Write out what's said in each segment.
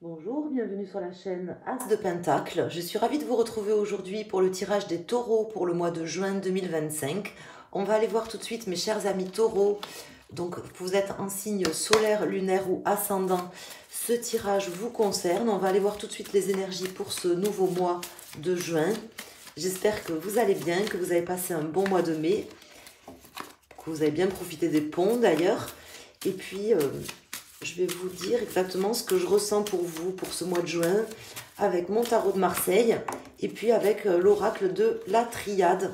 Bonjour, bienvenue sur la chaîne As de Pentacle. Je suis ravie de vous retrouver aujourd'hui pour le tirage des taureaux pour le mois de juin 2025. On va aller voir tout de suite mes chers amis taureaux. Donc vous êtes en signe solaire, lunaire ou ascendant. Ce tirage vous concerne. On va aller voir tout de suite les énergies pour ce nouveau mois de juin. J'espère que vous allez bien, que vous avez passé un bon mois de mai, que vous avez bien profité des ponts d'ailleurs. Et puis, je vais vous dire exactement ce que je ressens pour vous pour ce mois de juin avec mon tarot de Marseille et puis avec l'oracle de la Triade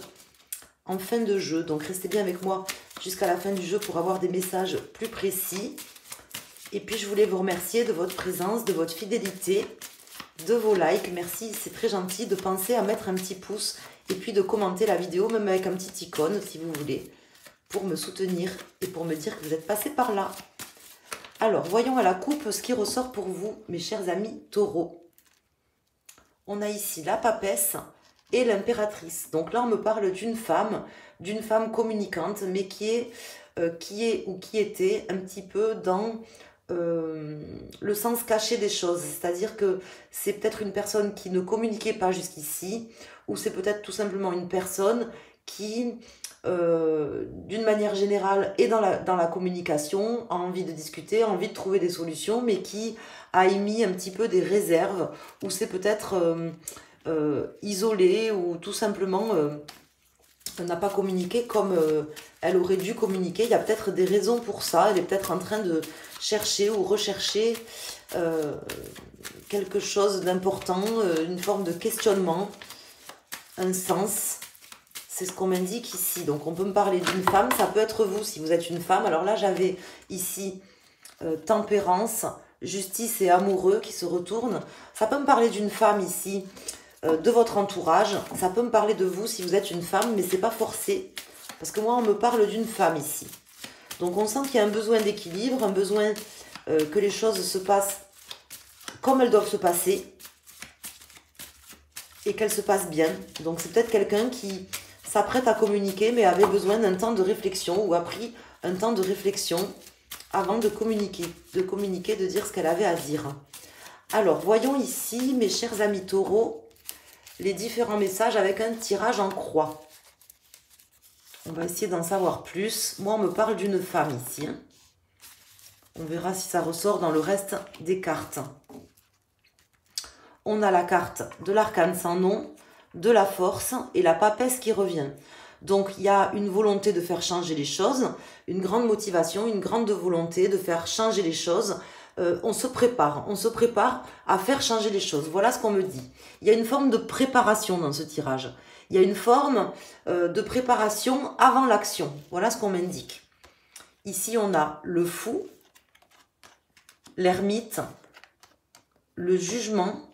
en fin de jeu. Donc, restez bien avec moi jusqu'à la fin du jeu pour avoir des messages plus précis. Et puis, je voulais vous remercier de votre présence, de votre fidélité, de vos likes. Merci, c'est très gentil de penser à mettre un petit pouce et puis de commenter la vidéo, même avec un petit icône si vous voulez, pour me soutenir et pour me dire que vous êtes passé par là. Alors, voyons à la coupe ce qui ressort pour vous, mes chers amis taureaux. On a ici la papesse et l'impératrice. Donc là, on me parle d'une femme communicante, mais qui est ou qui était un petit peu dans le sens caché des choses. C'est-à-dire que c'est peut-être une personne qui ne communiquait pas jusqu'ici, ou c'est peut-être tout simplement une personne qui, d'une manière générale, est dans la communication, a envie de discuter, a envie de trouver des solutions, mais qui a émis un petit peu des réserves, ou c'est peut-être isolé, ou tout simplement n'a pas communiqué comme elle aurait dû communiquer. Il y a peut-être des raisons pour ça. Elle est peut-être en train de chercher ou rechercher quelque chose d'important, une forme de questionnement, un sens. C'est ce qu'on m'indique ici. Donc, on peut me parler d'une femme. Ça peut être vous, si vous êtes une femme. Alors là, j'avais ici tempérance, justice et amoureux qui se retournent. Ça peut me parler d'une femme ici, de votre entourage. Ça peut me parler de vous si vous êtes une femme, mais c'est pas forcé. Parce que moi, on me parle d'une femme ici. Donc, on sent qu'il y a un besoin d'équilibre, un besoin que les choses se passent comme elles doivent se passer et qu'elles se passent bien. Donc, c'est peut-être quelqu'un qui s'apprête à communiquer, mais avait besoin d'un temps de réflexion ou a pris un temps de réflexion avant de communiquer, de dire ce qu'elle avait à dire. Alors, voyons ici, mes chers amis taureaux, les différents messages avec un tirage en croix. On va essayer d'en savoir plus. Moi, on me parle d'une femme ici. On verra si ça ressort dans le reste des cartes. On a la carte de l'arcane sans nom, de la force et la papesse qui revient. Donc, il y a une volonté de faire changer les choses, une grande motivation, une grande volonté de faire changer les choses. On se prépare à faire changer les choses. Voilà ce qu'on me dit. Il y a une forme de préparation dans ce tirage. Il y a une forme de préparation avant l'action. Voilà ce qu'on m'indique. Ici, on a le fou, l'ermite, le jugement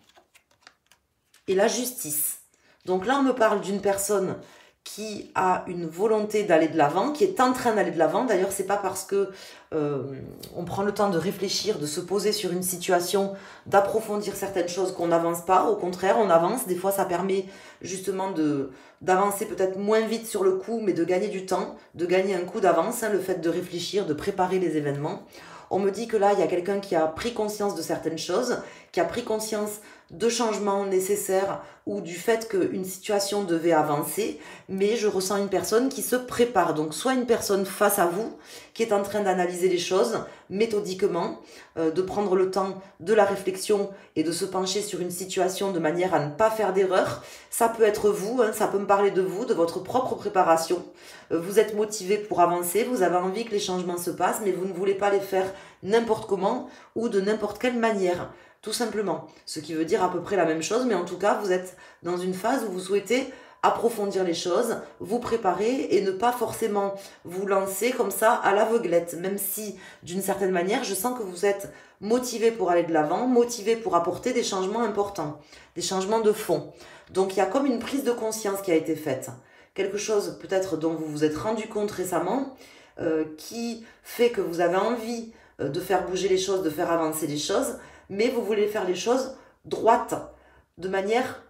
et la justice. Donc là, on me parle d'une personne qui a une volonté d'aller de l'avant, qui est en train d'aller de l'avant. D'ailleurs, c'est pas parce que on prend le temps de réfléchir, de se poser sur une situation, d'approfondir certaines choses qu'on n'avance pas. Au contraire, on avance. Des fois, ça permet justement d'avancer peut-être moins vite sur le coup, mais de gagner du temps, de gagner un coup d'avance, hein, le fait de réfléchir, de préparer les événements. On me dit que là, il y a quelqu'un qui a pris conscience de certaines choses, qui a pris conscience de changements nécessaires ou du fait qu'une situation devait avancer, mais je ressens une personne qui se prépare. Donc, soit une personne face à vous qui est en train d'analyser les choses méthodiquement, de prendre le temps de la réflexion et de se pencher sur une situation de manière à ne pas faire d'erreur. Ça peut être vous, hein, ça peut me parler de vous, de votre propre préparation. Vous êtes motivé pour avancer, vous avez envie que les changements se passent, mais vous ne voulez pas les faire n'importe comment ou de n'importe quelle manière. Tout simplement. Ce qui veut dire à peu près la même chose, mais en tout cas, vous êtes dans une phase où vous souhaitez approfondir les choses, vous préparer et ne pas forcément vous lancer comme ça à l'aveuglette. Même si, d'une certaine manière, je sens que vous êtes motivé pour aller de l'avant, motivé pour apporter des changements importants, des changements de fond. Donc, il y a comme une prise de conscience qui a été faite. Quelque chose peut-être dont vous vous êtes rendu compte récemment, qui fait que vous avez envie de faire bouger les choses, de faire avancer les choses, mais vous voulez faire les choses droites, de manière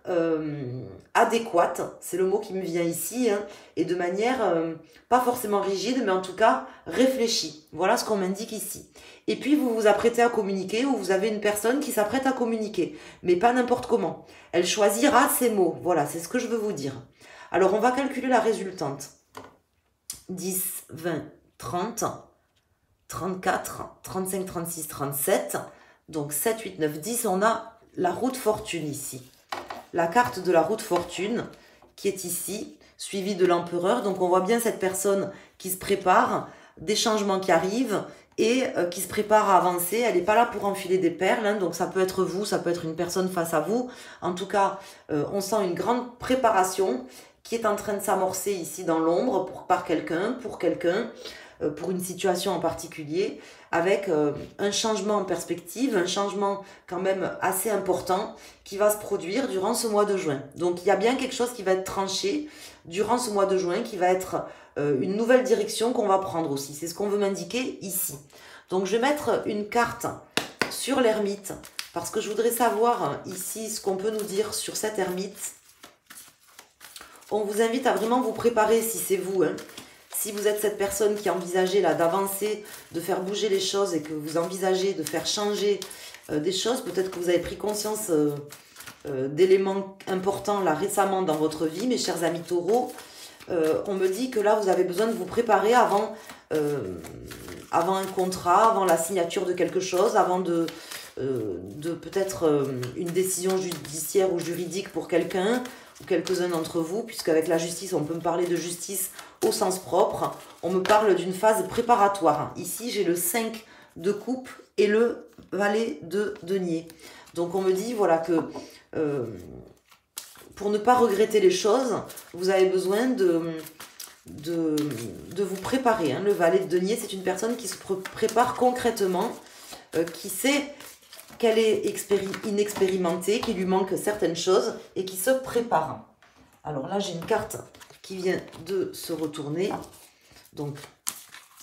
adéquate, c'est le mot qui me vient ici, hein, et de manière pas forcément rigide, mais en tout cas réfléchie. Voilà ce qu'on m'indique ici. Et puis vous vous apprêtez à communiquer, ou vous avez une personne qui s'apprête à communiquer, mais pas n'importe comment. Elle choisira ses mots. Voilà, c'est ce que je veux vous dire. Alors on va calculer la résultante. 10, 20, 30, 34, 35, 36, 37. Donc 7, 8, 9, 10, on a la roue de fortune ici. La carte de la roue de fortune qui est ici, suivie de l'empereur. Donc on voit bien cette personne qui se prépare, des changements qui arrivent et qui se prépare à avancer. Elle n'est pas là pour enfiler des perles, hein, donc ça peut être vous, ça peut être une personne face à vous. En tout cas, on sent une grande préparation qui est en train de s'amorcer ici dans l'ombre par quelqu'un, pour une situation en particulier, avec un changement en perspective, un changement quand même assez important qui va se produire durant ce mois de juin. Donc il y a bien quelque chose qui va être tranché durant ce mois de juin, qui va être une nouvelle direction qu'on va prendre aussi. C'est ce qu'on veut m'indiquer ici. Donc je vais mettre une carte sur l'ermite, parce que je voudrais savoir ici ce qu'on peut nous dire sur cette ermite. On vous invite à vraiment vous préparer si c'est vous, hein. Si vous êtes cette personne qui envisagez là d'avancer, de faire bouger les choses et que vous envisagez de faire changer des choses, peut-être que vous avez pris conscience d'éléments importants là récemment dans votre vie, mes chers amis taureaux, on me dit que là vous avez besoin de vous préparer avant un contrat, avant la signature de quelque chose, avant de peut-être une décision judiciaire ou juridique pour quelqu'un, ou quelques-uns d'entre vous, puisqu'avec la justice, on peut me parler de justice au sens propre. On me parle d'une phase préparatoire. Ici, j'ai le 5 de coupe et le valet de denier. Donc, on me dit, voilà, que pour ne pas regretter les choses, vous avez besoin de vous préparer. Hein. Le valet de denier, c'est une personne qui se prépare concrètement, qui sait qu'elle est inexpérimentée, qu'il lui manque certaines choses et qui se prépare. Alors là, j'ai une carte qui vient de se retourner. Donc,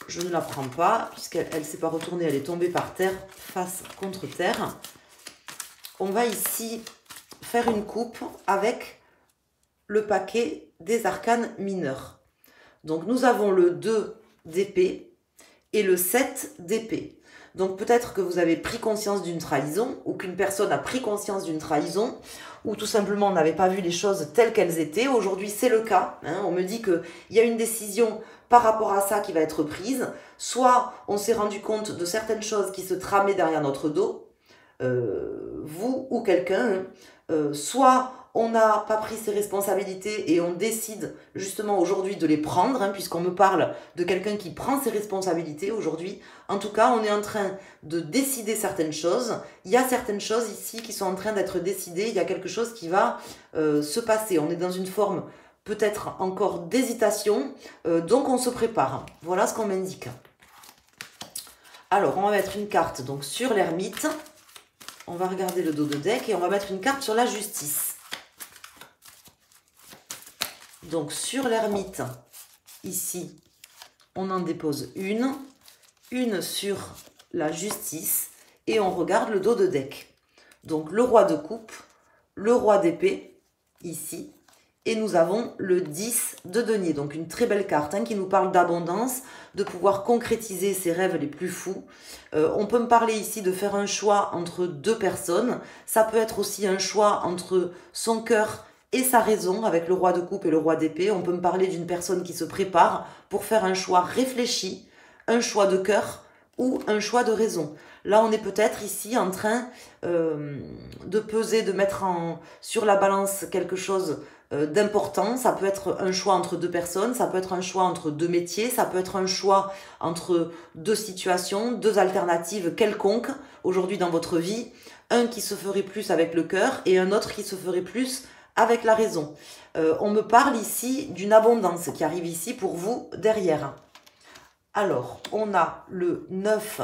je ne la prends pas puisqu'elle ne s'est pas retournée. Elle est tombée par terre, face contre terre. On va ici faire une coupe avec le paquet des arcanes mineurs. Donc, nous avons le 2 d'épée et le 7 d'épée. Donc peut-être que vous avez pris conscience d'une trahison, ou qu'une personne a pris conscience d'une trahison, ou tout simplement on n'avait pas vu les choses telles qu'elles étaient. Aujourd'hui c'est le cas, hein. On me dit qu'il y a une décision par rapport à ça qui va être prise. Soit on s'est rendu compte de certaines choses qui se tramaient derrière notre dos, vous ou quelqu'un, soit on n'a pas pris ses responsabilités et on décide justement aujourd'hui de les prendre, hein, puisqu'on me parle de quelqu'un qui prend ses responsabilités aujourd'hui. En tout cas, on est en train de décider certaines choses. Il y a certaines choses ici qui sont en train d'être décidées. Il y a quelque chose qui va se passer. On est dans une forme peut-être encore d'hésitation, donc on se prépare. Voilà ce qu'on m'indique. Alors, on va mettre une carte donc sur l'ermite. On va regarder le dos de deck et on va mettre une carte sur la justice. Donc sur l'ermite, ici, on en dépose une sur la justice et on regarde le dos de deck. Donc le roi de coupe, le roi d'épée, ici, et nous avons le 10 de denier. Donc une très belle carte, hein, qui nous parle d'abondance, de pouvoir concrétiser ses rêves les plus fous. On peut me parler ici de faire un choix entre deux personnes. Ça peut être aussi un choix entre son cœur et sa raison, avec le roi de coupe et le roi d'épée. On peut me parler d'une personne qui se prépare pour faire un choix réfléchi, un choix de cœur ou un choix de raison. Là, on est peut-être ici en train de peser, de mettre sur la balance quelque chose d'important. Ça peut être un choix entre deux personnes, ça peut être un choix entre deux métiers, ça peut être un choix entre deux situations, deux alternatives quelconques aujourd'hui dans votre vie. Un qui se ferait plus avec le cœur et un autre qui se ferait plus avec la raison. On me parle ici d'une abondance qui arrive ici pour vous derrière. Alors, on a le 9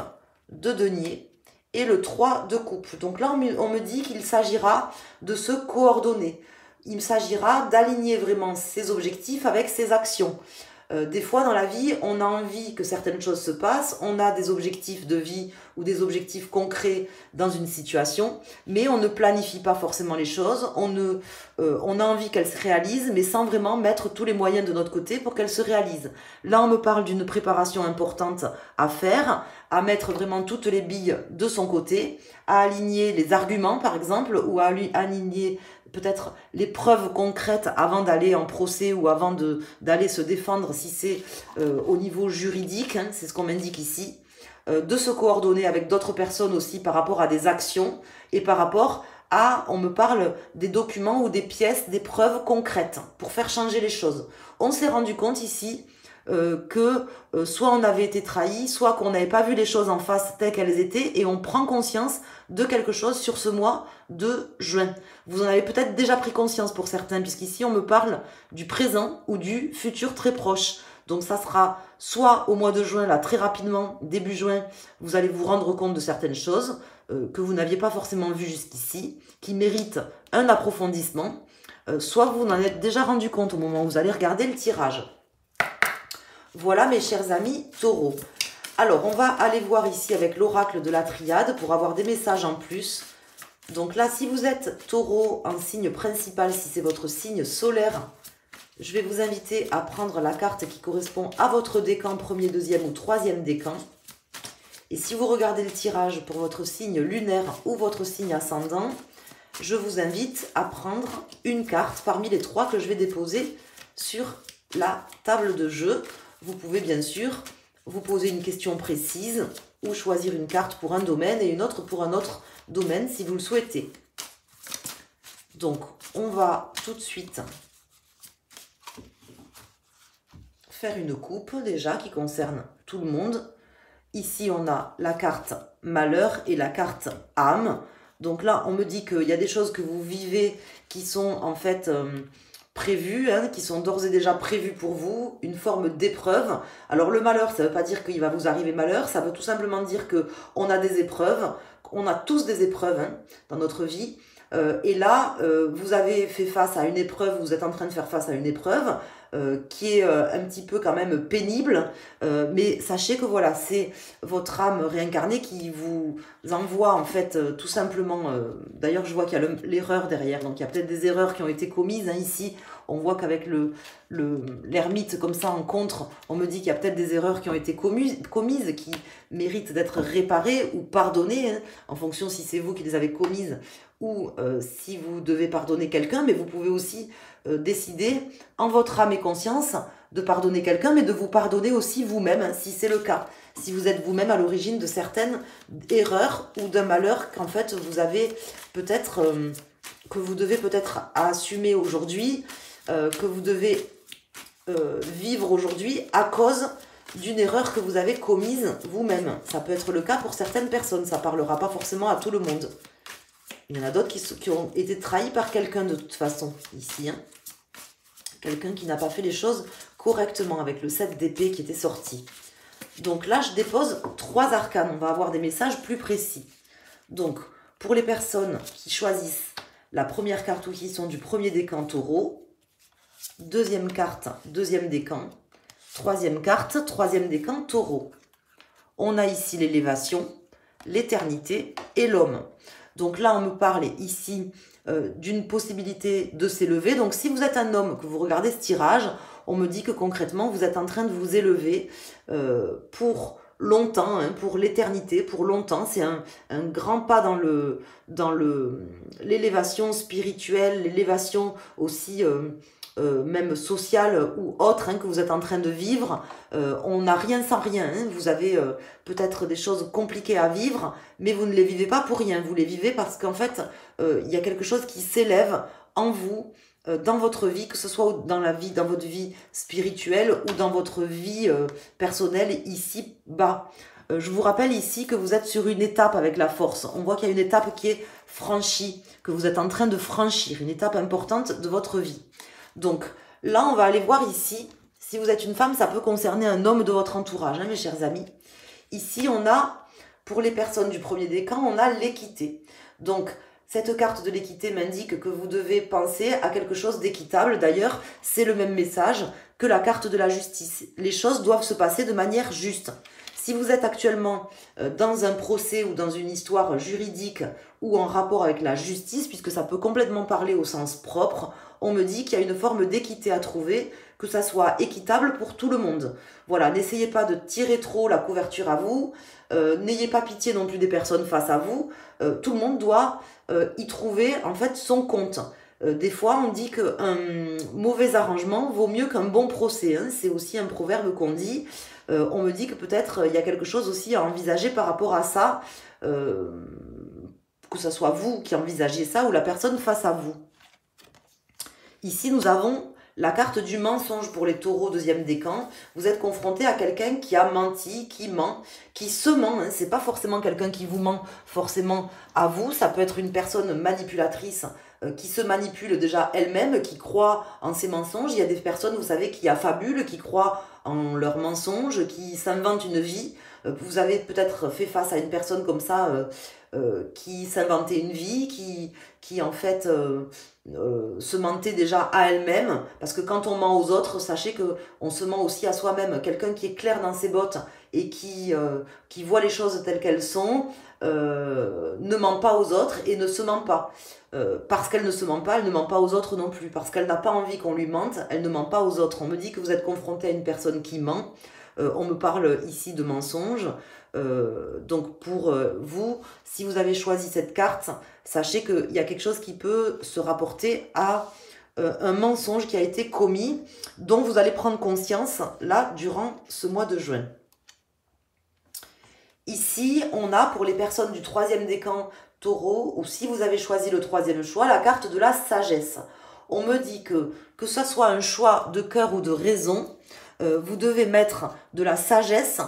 de denier et le 3 de coupe. Donc là, on me dit qu'il s'agira de se coordonner. Il s'agira d'aligner vraiment ses objectifs avec ses actions. Des fois dans la vie, on a envie que certaines choses se passent, on a des objectifs de vie ou des objectifs concrets dans une situation, mais on ne planifie pas forcément les choses, on a envie qu'elles se réalisent, mais sans vraiment mettre tous les moyens de notre côté pour qu'elles se réalisent. Là, on me parle d'une préparation importante à faire, à mettre vraiment toutes les billes de son côté, à aligner les arguments par exemple, ou à aligner peut-être les preuves concrètes avant d'aller en procès ou avant d'aller se défendre si c'est au niveau juridique, hein, c'est ce qu'on m'indique ici, de se coordonner avec d'autres personnes aussi par rapport à des actions et par rapport à, on me parle des documents ou des pièces, des preuves concrètes pour faire changer les choses. On s'est rendu compte ici que soit on avait été trahi, soit qu'on n'avait pas vu les choses en face telles qu'elles étaient et on prend conscience de quelque chose sur ce mois de juin. Vous en avez peut-être déjà pris conscience pour certains, puisqu'ici on me parle du présent ou du futur très proche. Donc ça sera soit au mois de juin, là très rapidement, début juin, vous allez vous rendre compte de certaines choses que vous n'aviez pas forcément vues jusqu'ici, qui méritent un approfondissement, soit vous en êtes déjà rendu compte au moment où vous allez regarder le tirage. Voilà mes chers amis taureaux. Alors on va aller voir ici avec l'oracle de la triade pour avoir des messages en plus. Donc là, si vous êtes taureau en signe principal, si c'est votre signe solaire, je vais vous inviter à prendre la carte qui correspond à votre décan, premier, deuxième ou troisième décan. Et si vous regardez le tirage pour votre signe lunaire ou votre signe ascendant, je vous invite à prendre une carte parmi les 3 que je vais déposer sur la table de jeu. Vous pouvez bien sûr vous poser une question précise ou choisir une carte pour un domaine et une autre pour un autre domaine si vous le souhaitez. Donc, on va tout de suite faire une coupe déjà qui concerne tout le monde. Ici, on a la carte malheur et la carte âme. Donc là, on me dit qu'il y a des choses que vous vivez qui sont en fait prévues, hein, qui sont d'ores et déjà prévues pour vous, une forme d'épreuve. Alors le malheur, ça ne veut pas dire qu'il va vous arriver malheur, ça veut tout simplement dire qu'on a des épreuves, on a tous des épreuves hein, dans notre vie. Et là, vous avez fait face à une épreuve, vous êtes en train de faire face à une épreuve qui est un petit peu quand même pénible, mais sachez que voilà, c'est votre âme réincarnée qui vous envoie en fait tout simplement, d'ailleurs je vois qu'il y a l'erreur derrière, donc il y a peut-être des erreurs qui ont été commises hein, ici, on voit qu'avec l'ermite comme ça en contre, on me dit qu'il y a peut-être des erreurs qui ont été commises qui méritent d'être réparées ou pardonnées, hein, en fonction si c'est vous qui les avez commises ou si vous devez pardonner quelqu'un, mais vous pouvez aussi décider en votre âme et conscience de pardonner quelqu'un, mais de vous pardonner aussi vous-même, hein, si c'est le cas. Si vous êtes vous-même à l'origine de certaines erreurs ou d'un malheur qu'en fait vous avez peut-être, que vous devez peut-être assumer aujourd'hui, que vous devez vivre aujourd'hui à cause d'une erreur que vous avez commise vous-même. Ça peut être le cas pour certaines personnes, ça ne parlera pas forcément à tout le monde. Il y en a d'autres qui ont été trahis par quelqu'un de toute façon, ici. Hein. Quelqu'un qui n'a pas fait les choses correctement avec le 7 d'épée qui était sorti. Donc là, je dépose 3 arcanes. On va avoir des messages plus précis. Donc, pour les personnes qui choisissent la première carte ou qui sont du premier décan taureau, deuxième carte, deuxième décan, troisième carte, troisième décan taureau. On a ici l'élévation, l'éternité et l'homme. Donc là, on me parle ici d'une possibilité de s'élever. Donc si vous êtes un homme, que vous regardez ce tirage, on me dit que concrètement, vous êtes en train de vous élever pour longtemps, hein, pour l'éternité, pour longtemps. C'est un grand pas dans l'élévation spirituelle, l'élévation aussi même sociale ou autre hein, que vous êtes en train de vivre. On n'a rien sans rien. Hein. Vous avez peut-être des choses compliquées à vivre, mais vous ne les vivez pas pour rien. Vous les vivez parce qu'en fait, il y a quelque chose qui s'élève en vous, dans votre vie, que ce soit dans votre vie spirituelle ou dans votre vie personnelle ici-bas. Je vous rappelle ici que vous êtes sur une étape avec la force. On voit qu'il y a une étape qui est franchie, que vous êtes en train de franchir, une étape importante de votre vie. Donc là, on va aller voir ici, si vous êtes une femme, ça peut concerner un homme de votre entourage, hein, mes chers amis. Ici, on a, pour les personnes du premier décan, on a l'équité. Donc, Cette carte de l'équité m'indique que vous devez penser à quelque chose d'équitable. D'ailleurs, c'est le même message que la carte de la justice. Les choses doivent se passer de manière juste. Si vous êtes actuellement dans un procès ou dans une histoire juridique ou en rapport avec la justice, puisque ça peut complètement parler au sens propre, on me dit qu'il y a une forme d'équité à trouver, que ça soit équitable pour tout le monde. Voilà, n'essayez pas de tirer trop la couverture à vous, n'ayez pas pitié non plus des personnes face à vous, tout le monde doit y trouver en fait son compte. Des fois, on dit qu'un mauvais arrangement vaut mieux qu'un bon procès. Hein. C'est aussi un proverbe qu'on dit. On me dit que peut-être il y a quelque chose aussi à envisager par rapport à ça, que ce soit vous qui envisagez ça ou la personne face à vous. Ici, nous avons la carte du mensonge pour les taureaux, deuxième décan. Vous êtes confronté à quelqu'un qui a menti, qui ment, qui se ment. Hein. C'est pas forcément quelqu'un qui vous ment forcément à vous. Ça peut être une personne manipulatrice qui se manipule déjà elle-même, qui croit en ses mensonges. Il y a des personnes, vous savez, qui affabulent, qui croient en leurs mensonges, qui s'inventent une vie. Vous avez peut-être fait face à une personne comme ça qui s'inventait une vie, qui en fait se mentait déjà à elle-même, parce que quand on ment aux autres, sachez que on se ment aussi à soi-même. Quelqu'un qui est clair dans ses bottes et qui voit les choses telles qu'elles sont, ne ment pas aux autres et ne se ment pas. Parce qu'elle ne se ment pas, elle ne ment pas aux autres non plus. Parce qu'elle n'a pas envie qu'on lui mente, elle ne ment pas aux autres. On me dit que vous êtes confronté à une personne qui ment. On me parle ici de mensonges. Donc pour vous, si vous avez choisi cette carte, sachez qu'il y a quelque chose qui peut se rapporter à un mensonge qui a été commis, dont vous allez prendre conscience là durant ce mois de juin. Ici, on a pour les personnes du troisième décan taureau, ou si vous avez choisi le troisième choix, la carte de la sagesse. On me dit que ce soit un choix de cœur ou de raison, vous devez mettre de la sagesse,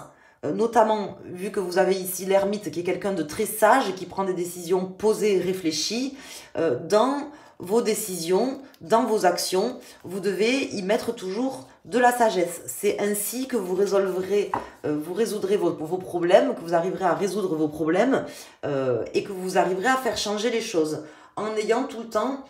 notamment vu que vous avez ici l'ermite qui est quelqu'un de très sage, qui prend des décisions posées et réfléchies, dans vos décisions, dans vos actions, vous devez y mettre toujours de la sagesse. C'est ainsi que vous résoudrez vos problèmes, que vous arriverez à résoudre vos problèmes et que vous arriverez à faire changer les choses en ayant tout le temps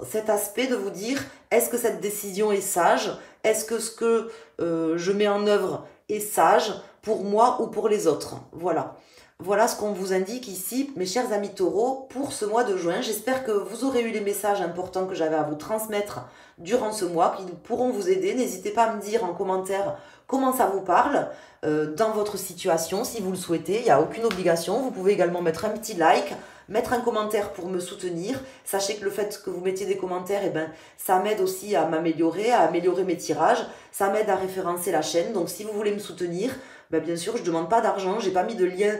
cet aspect de vous dire, est-ce que cette décision est sage? Est-ce que ce que je mets en œuvre est sage pour moi ou pour les autres? Voilà. Voilà ce qu'on vous indique ici, mes chers amis taureaux, pour ce mois de juin. J'espère que vous aurez eu les messages importants que j'avais à vous transmettre durant ce mois, qui pourront vous aider. N'hésitez pas à me dire en commentaire comment ça vous parle dans votre situation, si vous le souhaitez. Il n'y a aucune obligation. Vous pouvez également mettre un petit like, mettre un commentaire pour me soutenir. Sachez que le fait que vous mettiez des commentaires, eh ben, ça m'aide aussi à m'améliorer, à améliorer mes tirages. Ça m'aide à référencer la chaîne. Donc si vous voulez me soutenir, ben, bien sûr, je ne demande pas d'argent. Je n'ai pas mis de lien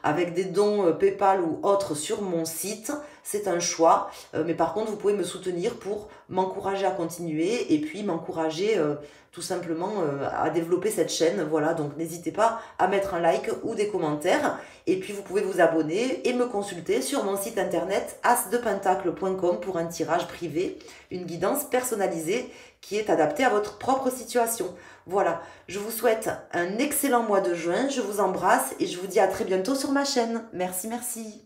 avec des dons PayPal ou autres sur mon site. C'est un choix. Mais par contre, vous pouvez me soutenir pour m'encourager à continuer et puis m'encourager tout simplement à développer cette chaîne. Voilà, donc n'hésitez pas à mettre un like ou des commentaires. Et puis vous pouvez vous abonner et me consulter sur mon site internet asdepentacle.com pour un tirage privé, une guidance personnalisée qui est adaptée à votre propre situation. Voilà, je vous souhaite un excellent mois de juin, je vous embrasse et je vous dis à très bientôt sur ma chaîne. Merci, merci.